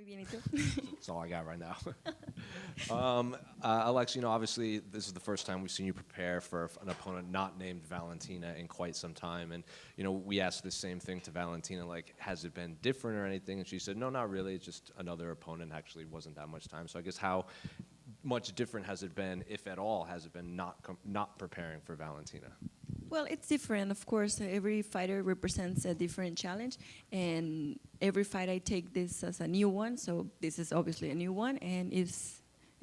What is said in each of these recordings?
bien, ¿y tú? That's all I got right now. Alexa, obviously this is the first time we've seen you prepare for an opponent not named Valentina in quite some time. And, we asked the same thing to Valentina, like, has it been different or anything? And she said, no, not really. It's just another opponent. Actually wasn't that much time. So I guess how much different has it been, if at all, has it been not preparing for Valentina? Well, it's different. Of course, every fighter represents a different challenge, and every fight I take this as a new one. So this is obviously a new one, and it's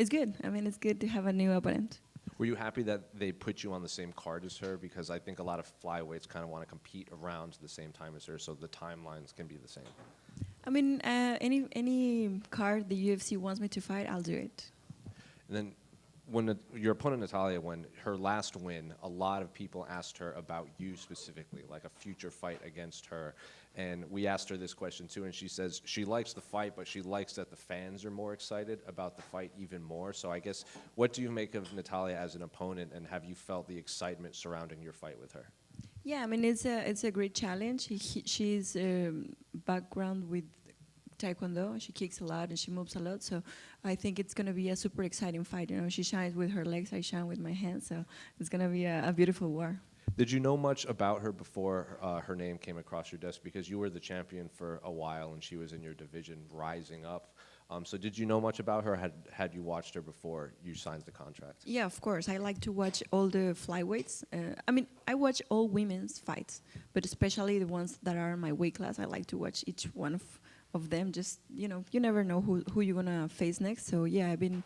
good. I mean, it's good to have a new opponent. Were you happy that they put you on the same card as her? Because I think a lot of flyweights kind of want to compete around the same time as her, so the timelines can be the same. I mean, any card the UFC wants me to fight, I'll do it. And then when your opponent, Natalia, when her last win, a lot of people asked her about you specifically, like a future fight against her. And we asked her this question too, and she says she likes the fight, but she likes that the fans are more excited about the fight even more. So I guess, what do you make of Natalia as an opponent, and have you felt the excitement surrounding your fight with her? Yeah, I mean, it's a great challenge. She's background with Taekwondo. She kicks a lot and she moves a lot. So I think it's going to be a super exciting fight. She shines with her legs, I shine with my hands. So it's going to be a beautiful war. Did you know much about her before her name came across your desk? Because you were the champion for a while and she was in your division rising up. So did you know much about her? Had you watched her before you signed the contract? Yeah, of course. I like to watch all the flyweights. I mean, I watch all women's fights, but especially the ones that are in my weight class. I like to watch each one of them. Just, you never know who you're gonna face next. So yeah, I've been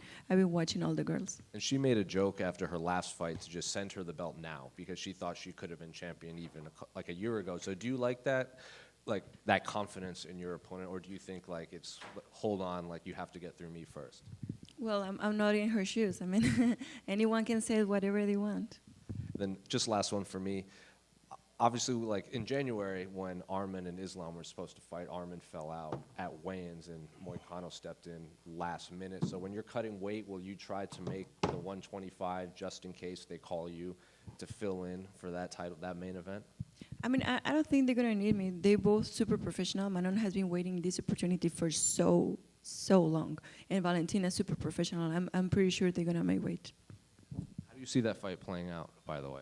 watching all the girls. And she made a joke after her last fight to just send her the belt now because she thought she could have been champion even like a year ago. So do you like that? Like that confidence in your opponent, or do you think like it's hold on, like you have to get through me first? Well, I'm not in her shoes. I mean, anyone can say whatever they want. Then just last one for me. Obviously, like in January when Arman and Islam were supposed to fight, Arman fell out at weigh-ins and Moicano stepped in last minute. So when you're cutting weight, will you try to make the 125 just in case they call you to fill in for that title, that main event? I mean, I don't think they're going to need me. They're both super professional. Manon has been waiting this opportunity for so long. And Valentina is super professional. I'm pretty sure they're going to make weight. How do you see that fight playing out, by the way?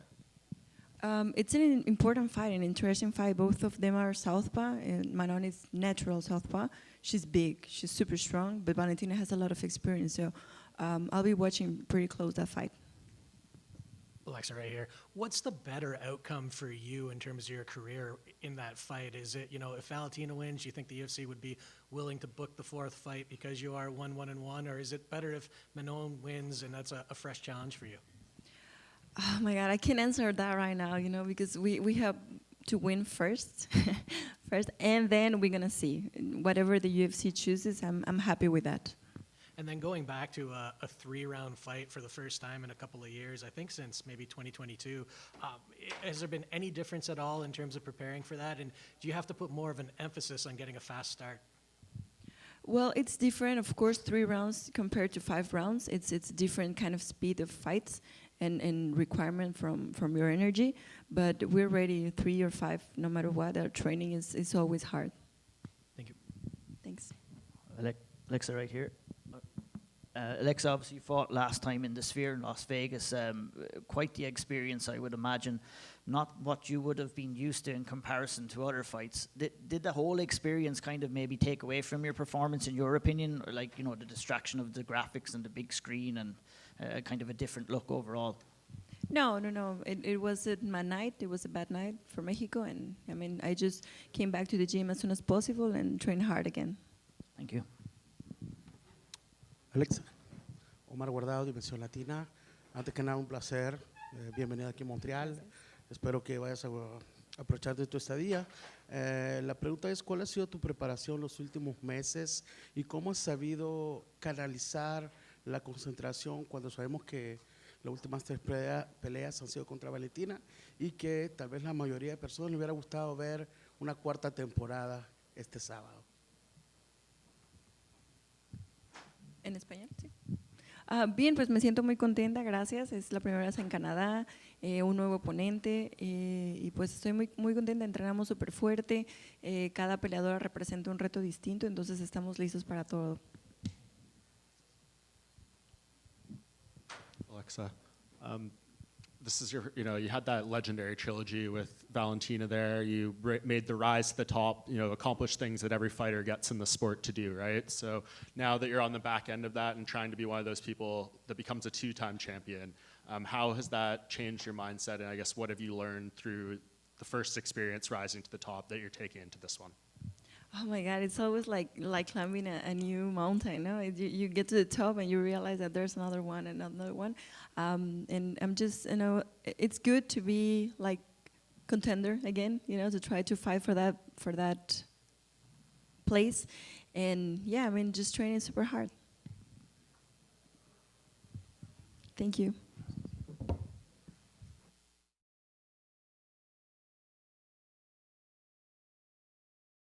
It's an important fight, an interesting fight. Both of them are southpaw, and Manon is natural southpaw. She's big, she's super strong, but Valentina has a lot of experience. So I'll be watching pretty close that fight. Alexa, right here. What's the better outcome for you in terms of your career in that fight? Is it, if Valentina wins, you think the UFC would be willing to book the fourth fight because you are 1-1-1, or is it better if Manon wins and that's a fresh challenge for you? Oh my God, I can't answer that right now, because we have to win first, and then we're gonna see. Whatever the UFC chooses, I'm happy with that. And then going back to a 3-round fight for the first time in a couple of years, I think since maybe 2022, has there been any difference at all in terms of preparing for that? And do you have to put more of an emphasis on getting a fast start? Well, it's different, of course, 3 rounds compared to 5 rounds. It's different kind of speed of fights and requirement from your energy. But we're ready 3 or 5, no matter what. Our training is always hard. Thank you. Thanks. Alexa, right here. Alexa obviously fought last time in the Sphere in Las Vegas. Quite the experience, I would imagine. Not what you would have been used to in comparison to other fights. Did the whole experience kind of maybe take away from your performance, in your opinion? Or like, the distraction of the graphics and the big screen and kind of a different look overall? No. It wasn't my night. It was a bad night for Mexico. And I mean, I just came back to the gym as soon as possible and trained hard again. Thank you. Alexa, Omar Guardado, Dimensión Latina. Antes que nada, un placer. Bienvenida aquí a Montreal. Gracias. Espero que vayas a aprovechar de tu estadía. La pregunta es, ¿cuál ha sido tu preparación los últimos meses y cómo has sabido canalizar la concentración cuando sabemos que las últimas 3 peleas han sido contra Valentina y que tal vez la mayoría de personas le hubiera gustado ver una 4ª temporada este sábado? En español, sí. Bien, pues me siento muy contenta, gracias. Es la primera vez en Canadá, un nuevo oponente y pues estoy muy contenta. Entrenamos súper fuerte, cada peleadora representa un reto distinto, entonces estamos listos para todo. Alexa, this is your, you had that legendary trilogy with Valentina there. You made the rise to the top, accomplished things that every fighter gets in the sport to do, right? So now that you're on the back end of that and trying to be one of those people that becomes a two-time champion, how has that changed your mindset? And I guess what have you learned through the first experience rising to the top that you're taking into this one? Oh my God, it's always like climbing a new mountain, no? You get to the top and you realize that there's another one and another one. And I'm just, it's good to be like contender again, to try to fight for that place. And yeah, I mean, just training super hard. Thank you.